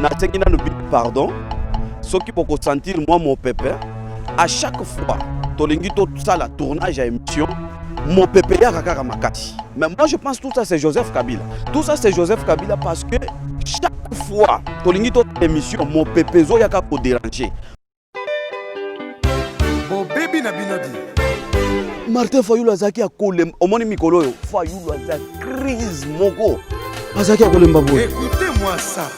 nasengi nanu pardon soki poko sentir moi mon pépé à chaque fois tolingi to sala tournage à émission mon pépé ya kaka makati. Mais moi je pense tout ça c'est Joseph Kabila. Tout ça c'est Joseph Kabila parce que chaque fois tolingi to émission mon pépé zo ya ka ko déranger. Bon baby na binodi. Martin Fayulu azaki a kolem omoni mikolo yo Fayulu azaki crise moko azaki a kolemba boy. Écoutez-moi ça.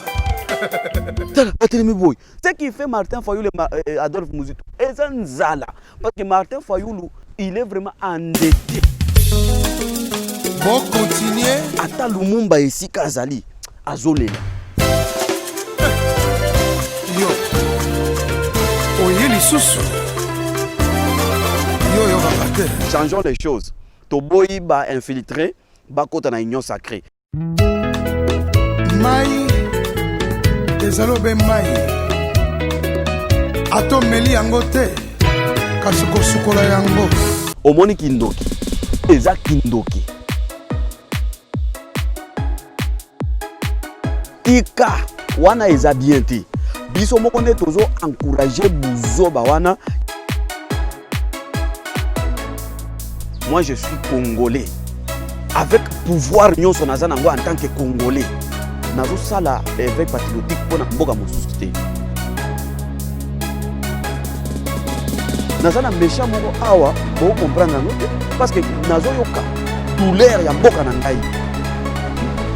Ce qui fait Martin Fayulu et Adolphe Muzito, parce que Martin Fayulu, il est vraiment endetté. Bon, continuez. Ata Lumumba ici, Kazali, Azolela. Yo. Oye, les sous. Yo, yo, va. Changeons les choses. Toboyi va infiltrer, va côté na union sacrée. Maï. Ezalobe mai atomeli yango te kasi kosukola yango omoni kindoki eza kindoki tika wana eza bien te biso moko nde tozo encourager buzoba wana. Moi je suis congolais avec pouvoir nyonso naza nango en tant que congolais. Nazo sala éveil patriotique pour mboka mosusu te. Naza na méchant moko awa pour comprendre nango parce que nazo yoka douleur ya mboka na ngai.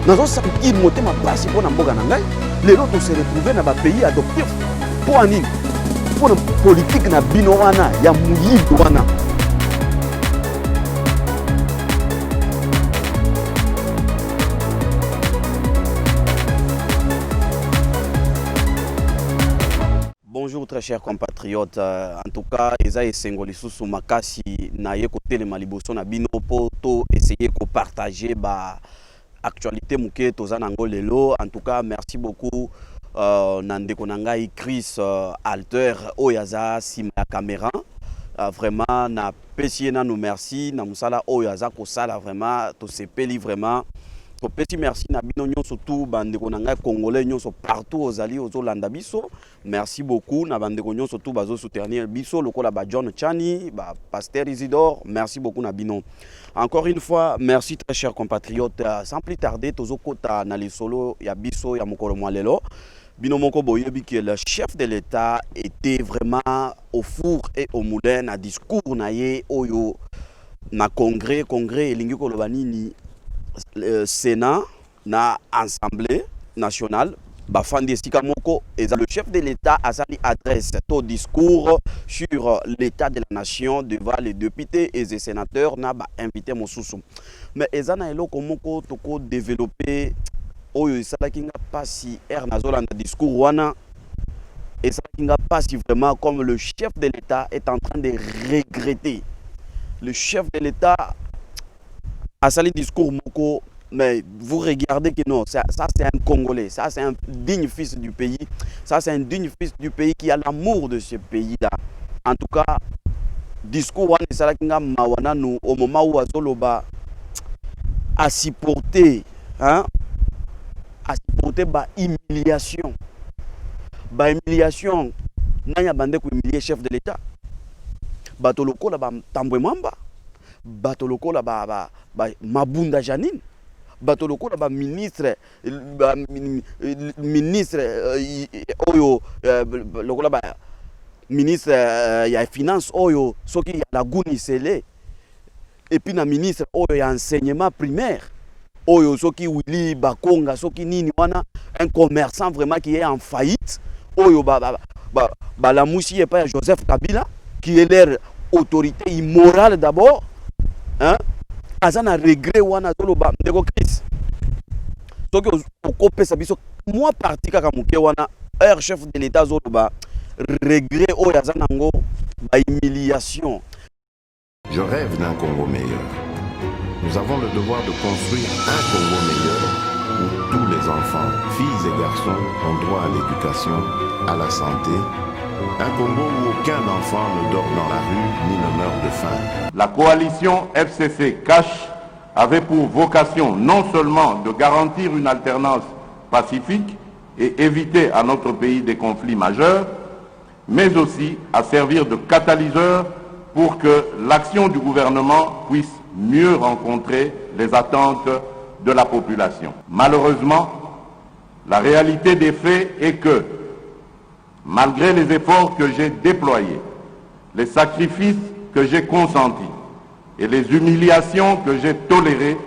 Nazo sentir motema pasi pour mboka na ngai. Lelo to se retrouver na ba pays adoptif. Pour ani pour politique na bino wana ya muyido wana. Bonjour très chers compatriotes, en tout cas, Eza et Sengoli Sousou Makasi na ye côté le Maliboso na bino poto essayer de partager ba actualité muke tozana ngolelo. En tout cas, merci beaucoup nande konangai Chris Alter Oyaza sima ya caméra. Vraiment na pesier na nous merci na musala Oyaza ko sala vraiment to sepeli vraiment. Petit merci na bino nyonso tout bandeko nanga congolais nyonso partout aux alliés aux Olanda biso. Merci beaucoup na bandeko nyonso tout bazo soutenir biso lokola ba John Chani, ba Pasteur Isidore, merci beaucoup na bino. Encore une fois, merci très chers compatriotes. Sans plus tarder, tozo kota na lisolo ya biso ya mokolo mwalelo. Bino moko boyebi que le chef de l'État était vraiment au four et au moulin na discours na ye oyo na congrès elingi koloba nini Sénat na Assemblée nationale bafandi esika moko et le chef de l'État a sali adresse to discours sur l'état de la nation devant les députés et les sénateurs na ba invité mosusu mais ezana eloko moko toko développer oyo esalaki nga pasi nazolanda discours wana esalaki nga pasi vraiment comme le chef de l'État est en train de regretter. Le chef de l'État a sali discours moko, mais vous regardez que non, ça c'est un Congolais, ça c'est un digne fils du pays, ça c'est un digne fils du pays qui a l'amour de ce pays-là. En tout cas, discours wana esalaki nga mawana nous au moment où azoloba a supporter, hein, a supporter ba humiliation, nanya bande ko humilier chef de l'État, bato lokola ba Tambwe Mwamba, bato lokola ba Mabunda Janine, bato lokola ba ministre oyo lokola ba ministre ya finance oyo soki ya Laguni Sele, et puis na ministre oyo ya enseignement primaire oyo soki Willy Bakonga soki nini wana, un commerçant vraiment qui est en faillite oyo la moussi et pas Joseph Kabila qui est leur autorité immorale d'abord, hein, azana regret wana toloba ndeko Chris soki okopesa biso moi parti kaka muke wana air chef de l'État zoloba regret oyo azana ngo ba humiliation. Je rêve d'un Congo meilleur. Nous avons le devoir de construire un Congo meilleur où tous les enfants, filles et garçons, ont droit à l'éducation, à la santé. Un Congo où aucun enfant ne dort dans la rue ni ne meurt de faim. La coalition FCC Cash avait pour vocation non seulement de garantir une alternance pacifique, et éviter à notre pays des conflits majeurs, mais aussi à servir de catalyseur pour que l'action du gouvernement puisse mieux rencontrer les attentes de la population. Malheureusement, la réalité des faits est que, malgré les efforts que j'ai déployés, les sacrifices que j'ai consentis et les humiliations que j'ai tolérées,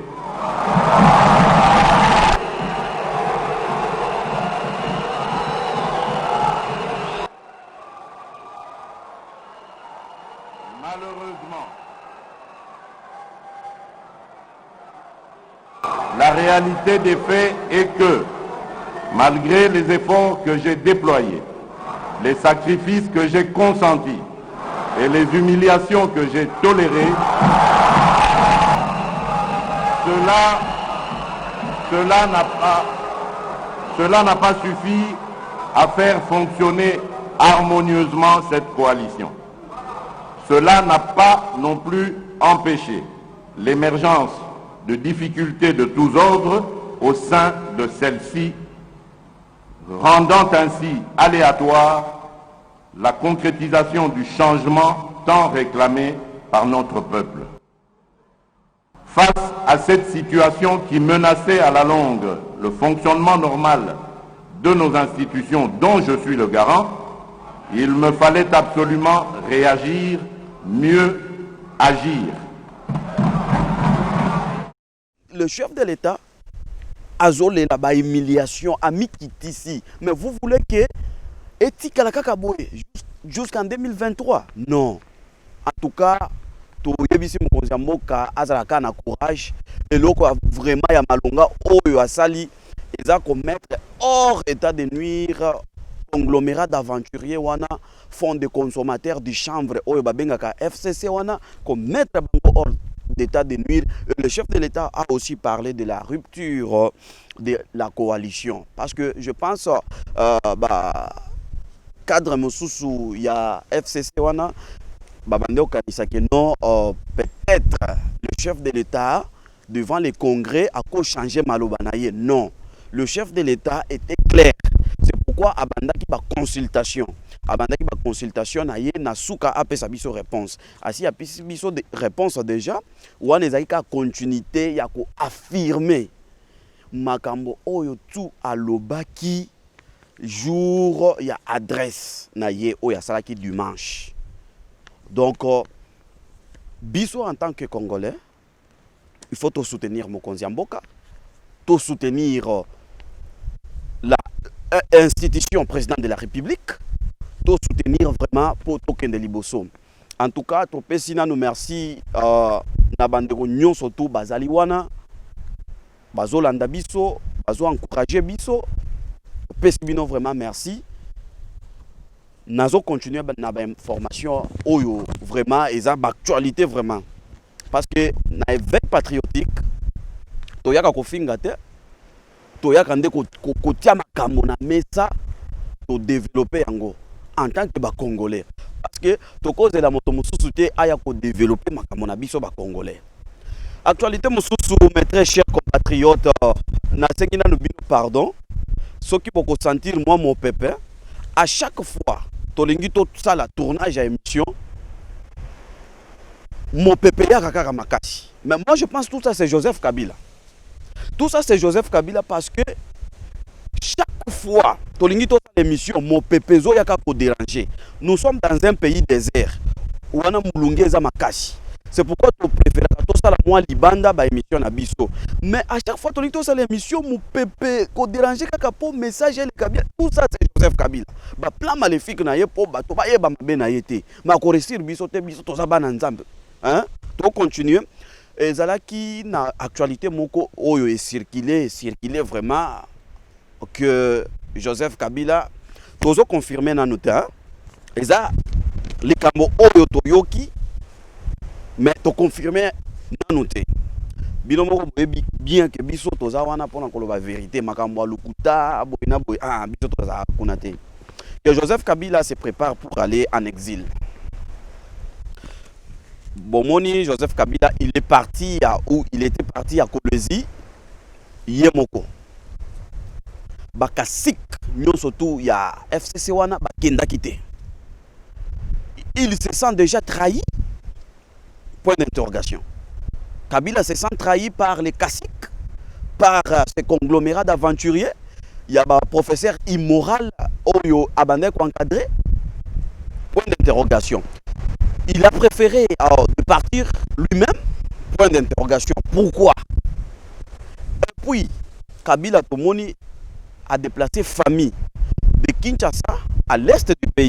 malheureusement, la réalité des faits est que, malgré les efforts que j'ai déployés, les sacrifices que j'ai consentis et les humiliations que j'ai tolérées, cela n'a pas suffi à faire fonctionner harmonieusement cette coalition. Cela n'a pas non plus empêché l'émergence de difficultés de tous ordres au sein de celle-ci, rendant ainsi aléatoire la concrétisation du changement tant réclamé par notre peuple. Face à cette situation qui menaçait à la longue le fonctionnement normal de nos institutions dont je suis le garant, il me fallait absolument réagir, mieux agir. Le chef de l'État a zolé la humiliation à Mikitisi. Mais vous voulez que éthique à la kakaboye jusqu'en 2023? Non. En tout cas, tout yebisi mokonzamboka azalaka na courage et loko vraiment ya malonga oyo asali eza commettre hors état de nuire conglomérat d'aventuriers wana fonds de consommateurs du chanvre oyo babengaka FCC wana commettre bango hors d'état de nuire. Le chef de l'État a aussi parlé de la rupture de la coalition parce que je pense cadre mosusu ya FCC wana babande kanisa que non peut-être le chef de l'État devant les congrès a changé malobanaye. Non, le chef de l'État était clair. C'est pourquoi abandaki ba consultation naye na suka apesa biso réponse asi apesa biso de réponse déjà wana ezali ka continuité ya ko affirmer makambo oyo tu alobaki jour ya adresse na ye oyo asalaki dimanche. Donc biso en tant que Congolais, il faut soutenir Mokonzi Mboka, soutenir la institution président de la République, soutenir vraiment pour token de liboso. En tout cas, topesina nous merci na bandeko nyon surtout bazali wana bazo landa biso, bazo encourager biso. Pesibino vraiment merci. Nazo continuer na ba information oyo vraiment eza actualité vraiment parce que na éveil patriotique toyaka kofinga te toyaka nde kotia makambo na mesa to développer yango en tant que ba congolais parce que to cause la moto mususu te aya ko développer makambo na biso ba congolais. Actualité mususu mes très chers compatriotes na sengi na bino pardon ceux qui poko sentir moi mon pépé à chaque fois tolingi to ça la tournage à émission mon pépé ya kaka makasi. Mais moi je pense tout ça c'est Joseph Kabila. Tout ça c'est Joseph Kabila parce que chaque fois tolingi to l'émission mon pépé zo ya kako déranger. Nous sommes dans un pays désert où on a mulungeza makasi. C'est pourquoi tu préfères tout ça la moi libanda ba émission na biso. Mais à chaque fois tolingi to ça l'émission mon pépé ko déranger kaka po message le Kabila. Tout ça c'est Joseph Kabila. Ba plan maléfique na ye po ba to ba ye ba mabe na ye te. Ma ko réussir biso te biso to za ba na nzambe. Hein? To continuer. Et zalaki na actualité moko oyo est circulé vraiment que Joseph Kabila tozo confirmer na nota. Eza likambo oyo toyoki mais to confirmer na noté. Bino moko bien que biso toza wana pona ko la vérité makambo lukuta boina boy biso toza kunate. Que Joseph Kabila se prépare pour aller en exil. Bomoni Joseph Kabila il est parti à où il était parti à Kolwezi Yemoko. bakasik nyonso tu ya FCC wana bakenda kité. Il se sent déjà trahi. Point d'interrogation. Kabila se sent trahi par les caciques, par ces conglomérats d'aventuriers. Il y a un professeur immoral Oyo Abandek encadré. Point d'interrogation. Il a préféré de partir lui-même. Point d'interrogation. Pourquoi? Et puis, Kabila Tomoni a déplacé famille de Kinshasa à l'est du pays.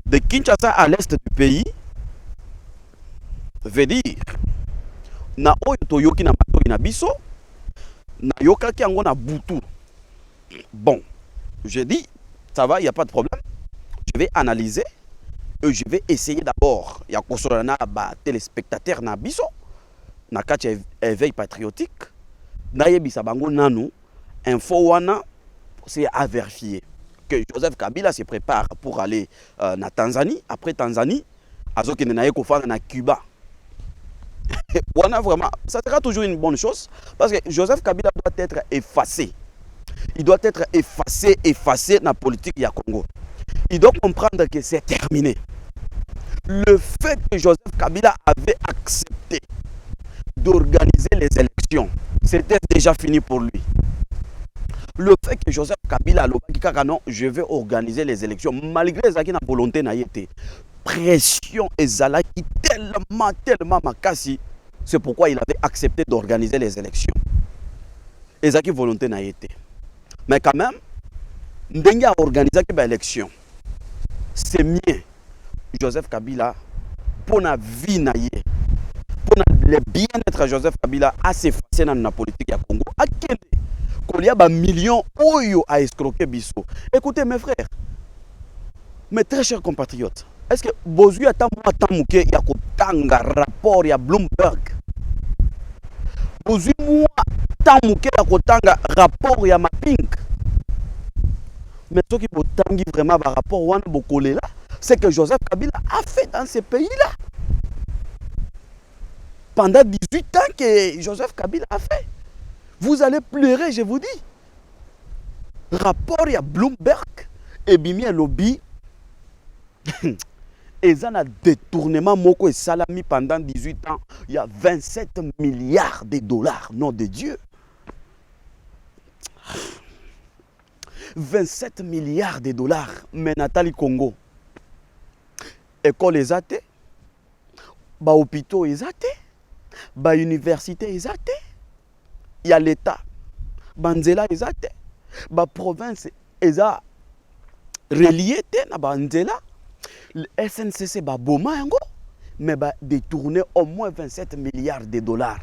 De Kinshasa à l'est du pays, veut dire, na oyo toyoki na matoi na biso, na yokaki yango na butu. Bon, je dis, ça va, il n'y a pas de problème. Je vais analyser et je vais essayer d'abord. Il y a kosolana ba téléspectateurs na biso, na kati éveil patriotique, na yebisa bango nanu, info wana, c'est à vérifier. Que Joseph Kabila se prépare pour aller na Tanzanie. Après Tanzanie, azoki nenaye kofana na Cuba. Wana vraiment, ça sera toujours une bonne chose parce que Joseph Kabila doit être effacé. Il doit être effacé dans la politique du Congo. Il doit comprendre que c'est terminé. Le fait que Joseph Kabila avait accepté d'organiser les élections, c'était déjà fini pour lui. Le fait que Joseph Kabila a non, je vais organiser les élections, malgré ça qui n'a volonté n'a été. Pression et Zala qui tellement makasi, c'est pourquoi il avait accepté d'organiser les élections. Et ça qui volonté n'a été. Mais quand même, Ndengi a organisé les élections. C'est mieux. Joseph Kabila, pour la vie naïe, pour le bien-être de Joseph Kabila, a s'effacé dans la politique du Congo. À quel qu'il y a des millions oyo à escroquer biso. Écoutez mes frères, mes très chers compatriotes, est-ce que Bozu a tant mouké ya kotanga rapport ya Bloomberg? Bozu moi tant mouké ya kotanga rapport ya Mapink. Mais ce qui botangi vraiment par rapport wana bokolela, c'est que Joseph Kabila a fait dans ce pays-là. Pendant 18 ans que Joseph Kabila a fait. Vous allez pleurer, je vous dis. Rapport, il y a Bloomberg et Bimi et Lobby. Et ça a détournement Moko et Salami pendant 18 ans. Il y a 27 milliards de dollars. Nom de Dieu. 27 milliards de dollars. Mais Nathalie Congo. École les athées. Ba hôpitaux les athées. Ba université les athées. Il y a l'État. Banzela exact. La province est reliée à Banzela. Le SNCC va boma yango, mais va détourner au moins 27 milliards de dollars.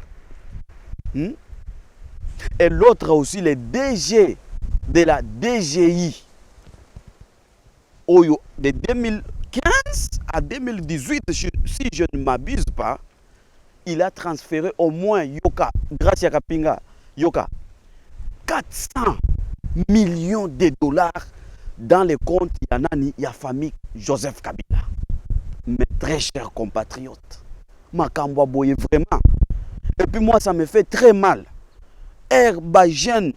Et l'autre aussi, le DG de la DGI. De 2015 à 2018, si je ne m'abuse pas, il a transféré au moins Yoka, grâce à Kapinga, Yoka, 400 millions de dollars dans les comptes Yanani, la famille Joseph Kabila. Mes très chers compatriotes, Makamba Boye vraiment. Et puis moi, ça me fait très mal. Bajen,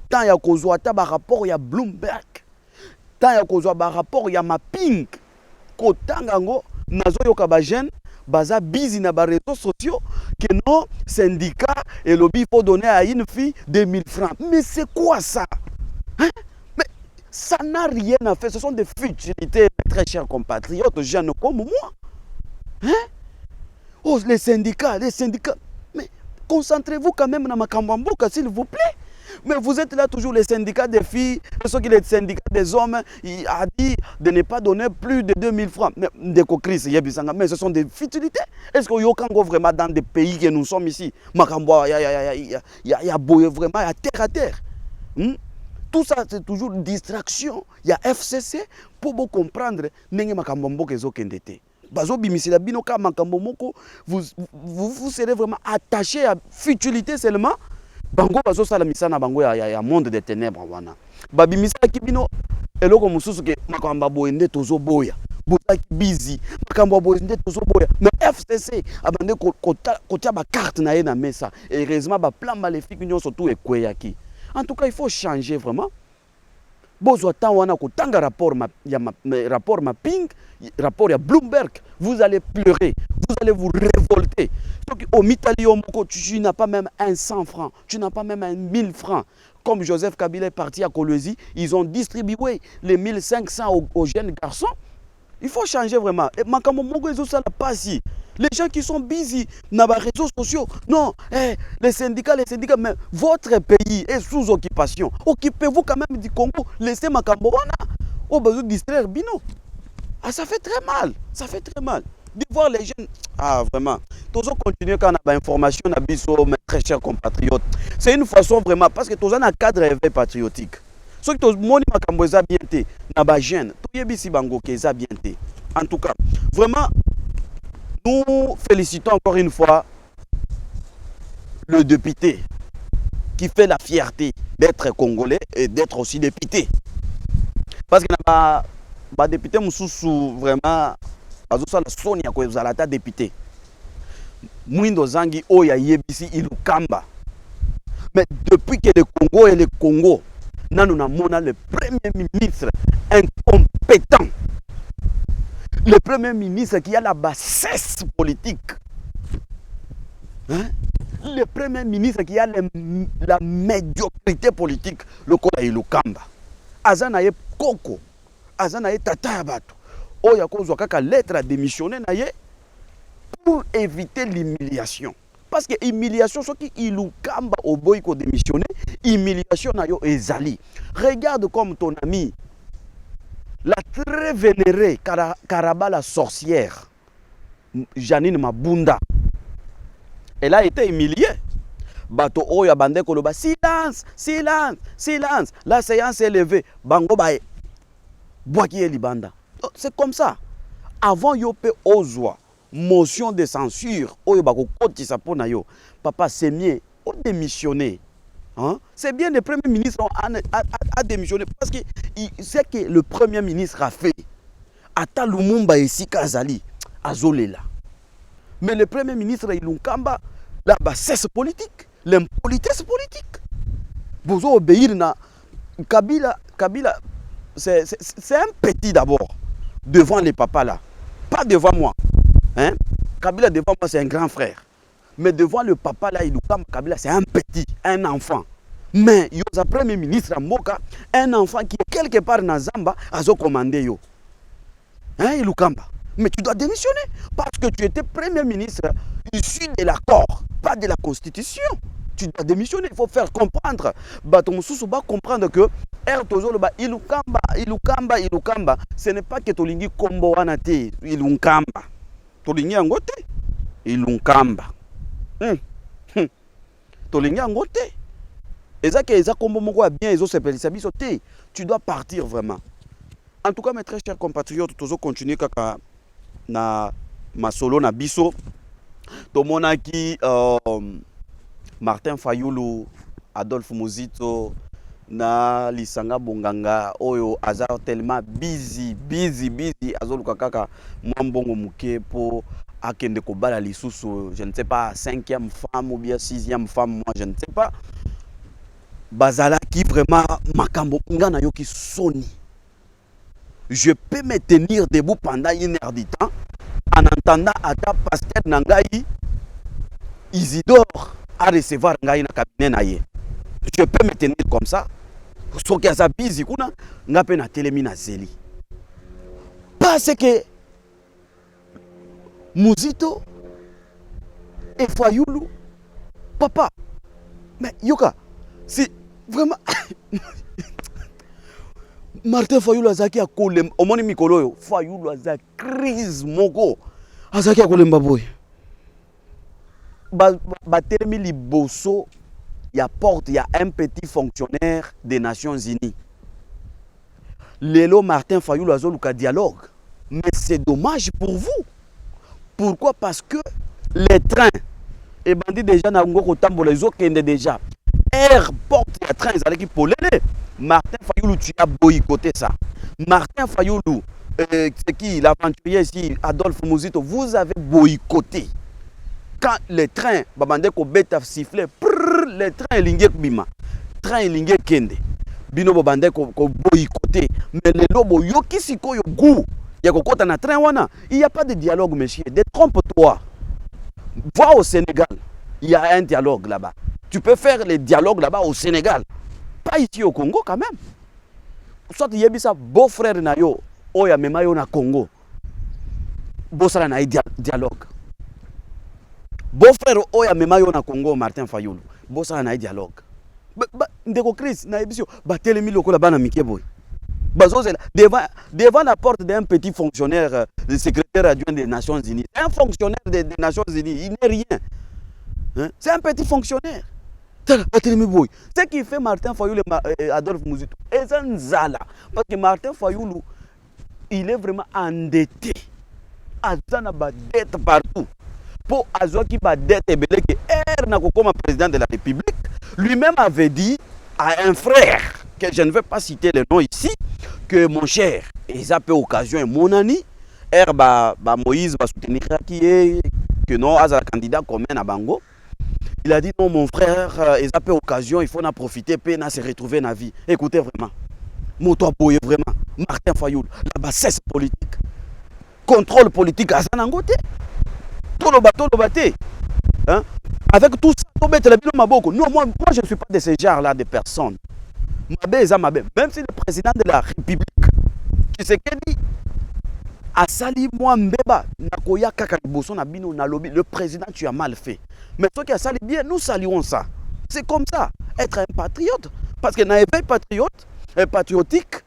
tant ya kozwa ta ba rapport ya Bloomberg, tant ya kozwa ba rapport ya Mapink, kotangango nazo yoka bajen. Baza busy na ba réseaux sociaux que non syndicat et lobby faut donner à une fille 2000 francs. Mais c'est quoi ça? Hein? Mais ça n'a rien à faire. Ce sont des futilités, très chers compatriotes, jeunes comme moi. Hein? Oh, les syndicats. Mais concentrez-vous quand même dans ma Kambamboka, s'il vous plaît. Mais vous êtes là toujours les syndicats des filles, ceux qui les syndicats des hommes, il a dit de ne pas donner plus de 2000 francs. Mais ce sont des futilités. Est-ce qu'il y a vraiment dans des pays que nous sommes ici, il y a vraiment à terre. Tout ça, c'est toujours une distraction. Il y a FCC pour vous comprendre. Vous serez vraiment attaché à futilité seulement. Bango bazo sala misana bango ya monde des ténèbres wana. Babimisa kibino eloko mususu ke makamba boyende tozo boya. Botaki busy makamba boyende tozo boya. Mais FCC abande kotia ba carte na ye na mesa. Heureusement ba plan maléfique nyo surtout ekweyaki. En tout cas, il faut changer vraiment. Bozwa temps wana ko tanga rapport rapport mapping, rapport ya Bloomberg, vous allez pleurer, vous allez vous révolter. Donc au Italie tu n'as pas même un 100 francs, tu n'as pas même un 1000 francs. Comme Joseph Kabila est parti à Kolwezi, ils ont distribué les 1500 aux jeunes garçons. Il faut changer vraiment. Et les gens qui sont busy dans les réseaux sociaux, non, les syndicats, mais votre pays est sous occupation. Occupez-vous quand même du Congo, laissez Makambowana. Au besoin de distraire Bino. Ah, ça fait très mal. Ça fait très mal. De voir les jeunes. Ah, vraiment. Tous continuer quand on a information, mes très chers compatriotes. C'est une façon vraiment, parce que tous on a un cadre éveil patriotique. Ceux qui ont moni makambo eza bien té na ba jeune to yebisi bango ke eza bien té. En tout cas, vraiment nous félicitons encore une fois le député qui fait la fierté d'être congolais et d'être aussi député. Parce que na ba député mususu vraiment azosa la sonia ko ezala ta député. Mwindo zangi oya yebisi ilukamba. Mais depuis que le Congo et le Congo nous avons le premier ministre incompétent. Le premier ministre qui a la bassesse politique. Hein? Le premier ministre qui a la médiocrité politique. Le Kola Ilukamba. Azanaye Koko. Azanaye Tatayabato. Oya kozwa kaka lettre à démissionner pour éviter l'humiliation. Parce que humiliation, ce qui ilukamba au boy ko démissionner, humiliation na yo ezali. Regarde comme ton ami, la très vénérée Karaba la sorcière, Janine Mabunda, elle a été humiliée. Bato oya bande koloba silence, silence, silence. La séance est levée. Bango bae. Boaki libanda. C'est comme ça. Avant yope ozwa. Motion de censure, papa c'est mieux, on démissionner. Hein? C'est bien le premier ministre a démissionné parce que c'est que le premier ministre a fait. Ata Lumumba et Sika Azali, Azolela. Mais le premier ministre Ilunkamba, la bassesse politique, l'impolitesse politique. Vous obéir na Kabila, c'est un petit d'abord, devant les papas là, pas devant moi. Hein? Kabila devant moi c'est un grand frère. Mais devant le papa là, Kabila c'est un petit, un enfant. Mais il y a un premier ministre à Moka, un enfant qui est quelque part dans Zamba, a commandé yo. Hein, Ilukamba. Mais tu dois démissionner parce que tu étais premier ministre issu de l'accord, pas de la constitution. Tu dois démissionner, il faut faire comprendre. Batomsusu va comprendre que Ilukamba, ce n'est pas que Tolingi Kombo Wanate, Ilukamba. Tolingi Angote, Ilunkamba. Tolingi Angote. Eza Kombo Moko bien, Ezo Sepelisa Bisote. Tu dois partir vraiment. En tout cas, mes très chers compatriotes, toujours continuer kaka na masolo na biso. Tomonaki Martin Fayulu, Adolphe Muzito na Lisanga Bonganga oyo aza tellement busy azoluka kaka mwambongo muke po akende ko bala lisusu, je ne sais pas 5e femme ou bien 6e femme, moi je ne sais pas. Bazala qui vraiment makambo ngana yoki soni. Je peux me tenir debout pendant 1 heure du temps en entendant ata pasteur Nangai Isidore à recevoir Ngai na cabinet na ye. Je peux me tenir comme ça. Soki aza busy kuna ngape na telemi na zeli. Parce que Muzito et Fayulu, papa, mais Yoka, c'est vraiment Martin Fayulu azaki a kolem omoni mikolo yo Fayulu aza crise moko azaki a kolemba boy ba telemi liboso ya porte ya un petit fonctionnaire des Nations Unies. Lelo Martin Fayulu azoluka dialogue, mais c'est dommage pour vous. Pourquoi? Parce que les trains et bandits déjà na ngoko tambola les autres déjà air porte ya train ezalaki polele. Martin Fayulu, tu as boycotté ça. Martin Fayulu, c'est qui l'aventurier ici, Adolphe Muzito, vous avez boycotté. Quand les trains, babande ko beta sifflé, les trains lingek bima. train elingi ekende bino bobande ko boyikote mais lelo boyoki sikoyo goût ya kokota na train wana. Il n'y a pas de dialogue, monsieur. Détrompe-toi. Va au Sénégal, il y a un dialogue là-bas. Tu peux faire les dialogues là-bas au Sénégal, pas ici au Congo quand même. Soit il y a ça beau-frère nayo oya mema yo na Congo, bosala na dialogue. Beau-frère oya mema yo na Congo, Martin Fayulu, bosala na dialogue. Ndeko Chris na ebisio batelemi lokola bana mikeboy. Devant la porte d'un petit fonctionnaire, le secrétaire adjoint des Nations Unies. Un fonctionnaire des Nations Unies, il n'est rien. Hein? C'est un petit fonctionnaire. Ce qui fait Martin Fayulu et Adolphe Muzito, parce que Martin Fayulu, il est vraiment endetté. Azana ba dette partout. Pour Azo qui ba dette et belé que comme président de la République, lui-même avait dit à un frère, que je ne vais pas citer le nom ici, que mon cher, et ça peut occasion, mon ami, Moïse va soutenir que non, à la candidat commun à Bango. Il a dit non, mon frère, et ça peut occasion, il faut en profiter, peine à se retrouver dans la vie. Écoutez vraiment, Moto Boye vraiment, Martin Fayulu, la bassesse politique, contrôle politique à Zanangote, tout le bateau, hein? Avec tout ça, moi je ne suis pas de ce genre-là de personnes. Même si le président de la République, qui s'est dit, a sali moi mbeba, nakoya kaka liboso na bino na lobby, le président tu as mal fait. Mais ceux qui a sali bien, nous saluons ça. C'est comme ça, être un patriote. Parce que n'a pas patriote, patriotique,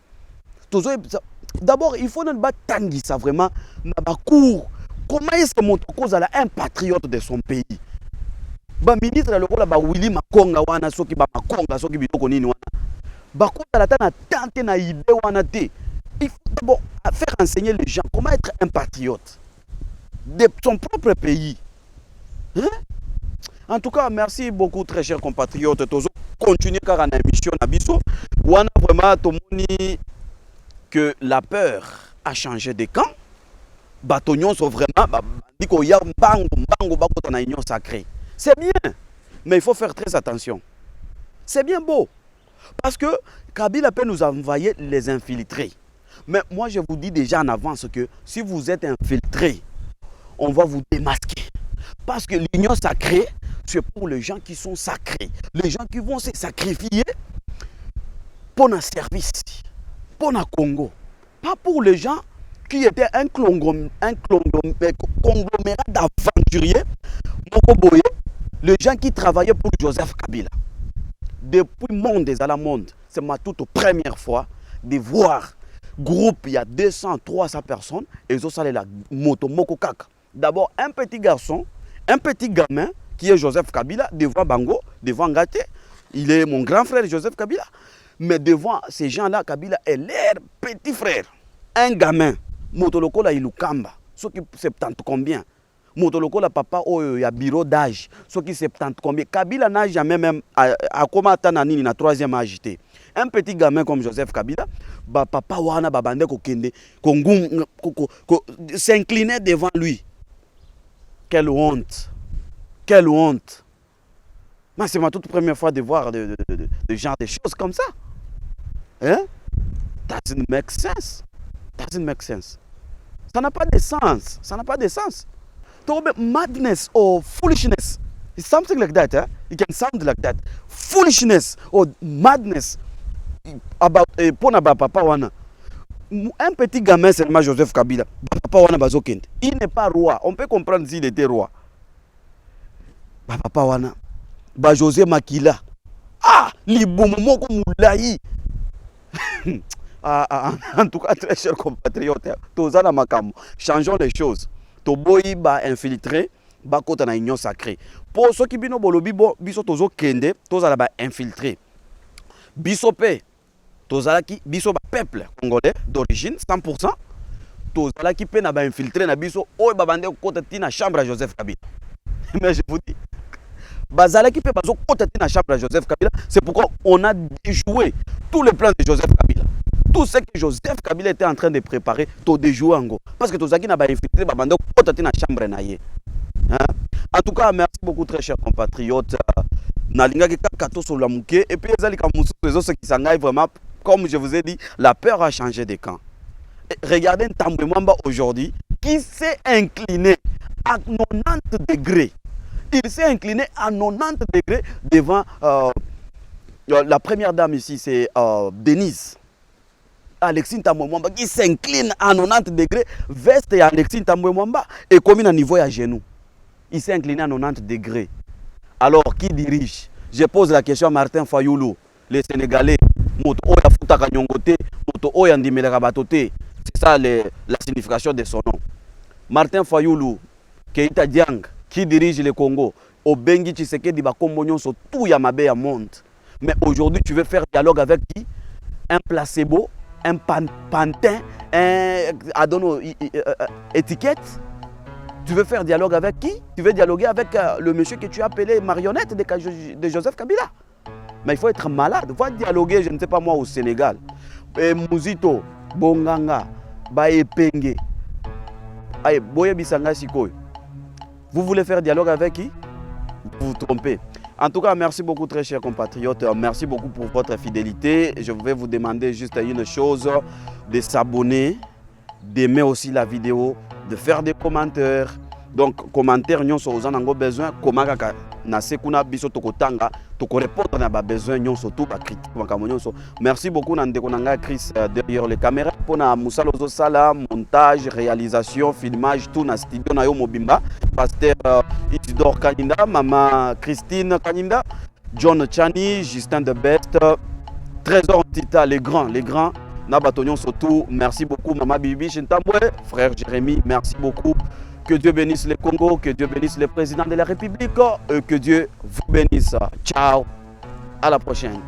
d'abord il faut ne pas tanguer ça vraiment, na cours. Comment est-ce que mon cause a un patriote de son pays? Ba ministre le kola ba Willy Makonga wana soki ba Makonga soki bitoko nini wana. Ba kota la tana tante na idée wana te. Il faut d'abord faire enseigner les gens comment être un patriote de son propre pays. Hein? En tout cas, merci beaucoup très chers compatriotes. Tozo continuer car en émission na biso. Wana vraiment tomoni que la peur a changé de camp. Batonion sont vraiment diko ya mbango bakota na union sacrée. C'est bien, mais il faut faire très attention. C'est bien beau. Parce que Kabila peut nous envoyer les infiltrés. Mais moi, je vous dis déjà en avance que si vous êtes infiltré, on va vous démasquer. Parce que l'union sacrée, c'est pour les gens qui sont sacrés. Les gens qui vont se sacrifier pour un service, pour un Congo. Pas pour les gens qui étaient un conglomérat d'aventuriers. Les gens qui travaillaient pour Joseph Kabila. Depuis le monde des monde, c'est ma toute première fois de voir groupe, il y a 200, 300 personnes, et ils ont salé la moto moko kaka. D'abord, un petit garçon, un petit gamin, qui est Joseph Kabila, devant Bango, devant Ngate, il est mon grand frère Joseph Kabila, mais devant ces gens-là, Kabila est leur petit frère. Un gamin, moto loko la ilukamba, ce qui 70 combien? Motoloko la papa il y a bureau d'âge, ce qui 70 combien. Kabila n'a jamais même à comment attendre na troisième âge. Un petit gamin comme Joseph Kabila, papa wana babande ko kende, s'inclinait devant lui. Quelle honte. Quelle honte. Mais c'est ma toute première fois de voir de genre de choses comme ça. Hein? Doesn't make sense. Doesn't make sense. Ça n'a pas de sens. Ça n'a pas de sens. Madness or foolishness. It's something like that. Eh? It can sound like that. Foolishness or madness about papa wana. Un petit gamin seulement Joseph Kabila. Papa wana bazokende. Il n'est pas roi. On peut comprendre s'il était roi. Papa wana. José Makila. Ah, liboumou moko moulayi. En tout cas, très chers compatriotes, tozana makamo. Changeons les choses. Toboyi ba infiltré ba kota na union sacrée. Pour ceux qui bino bolobi biso tozo kende, tozala ba infiltré. Biso pe tozala ki biso ba peuple congolais d'origine 100%. Tozala ki pe na ba infiltré na biso oy ba bande kota tina chambre à Joseph Kabila. Mais je vous dis bazala ki pe bazo kota tina chambre à Joseph Kabila, c'est pourquoi on a déjoué tous les plans de Joseph Kabila. Tout ce que Joseph Kabila était en train de préparer, tout déjoué en go. Parce que tout ça qui n'a pas infiltré, bah bande kota tina chambre na ye. En tout cas, merci beaucoup très chers compatriotes. nalingaki kaka tosola muke et puis ezali ka mususu ezosokisa ngai vraiment comme je vous ai dit la peur a changé de camp. Regardez Ntambwe Mwamba aujourd'hui qui s'est incliné à 90 degrés. Il s'est incliné à 90 degrés devant la première dame ici, c'est Denise. Alexis Ntambwe Mwamba qui s'incline à 90 degrés, veste et Alexis Ntambwe Mwamba et comme à niveau à genoux. Il s'est incliné à 90 degrés. Alors, qui dirige? Je pose la question à Martin Fayoulou, les Sénégalais. C'est ça la signification de son nom. Martin Fayoulou, Keita Diang, qui dirige le Congo. Obengi Tshisekedi Bakombonyon sur tout Yamabe à monde. Mais aujourd'hui, tu veux faire dialogue avec qui? Un placebo, un pantin, un étiquette. Tu veux faire dialogue avec qui? Tu veux dialoguer avec le monsieur que tu as appelé marionnette de Joseph Kabila. Mais il faut être malade. Il faut dialoguer, je ne sais pas moi, au Sénégal. Mouzito, Bonganga, Baepenge, Boye Bisanga Sikoy. Vous voulez faire dialogue avec qui? Vous vous trompez. En tout cas, merci beaucoup très chers compatriotes. Merci beaucoup pour votre fidélité. Je vais vous demander juste une chose, de s'abonner, d'aimer aussi la vidéo, de faire des commentaires. Donc, commentaires, nous avons besoin. Comment na sekuna biso tokotanga toko répondre na ba besoin nyon surtout ba critique makambo. Merci beaucoup na ndeko nanga Chris derrière les caméras pour na musalo zo sala montage, réalisation, filmage tout na studio na yo mobimba. Pasteur Isidore Kaninda, maman Christine Kaninda, John Chani, Justin de Best, Trésor Tita, les grands Nabatonyon surtout. Merci beaucoup maman Bibi Chintambwe, frère Jérémy, merci beaucoup. Que Dieu bénisse le Congo, que Dieu bénisse le président de la République, que Dieu vous bénisse. Ciao, à la prochaine.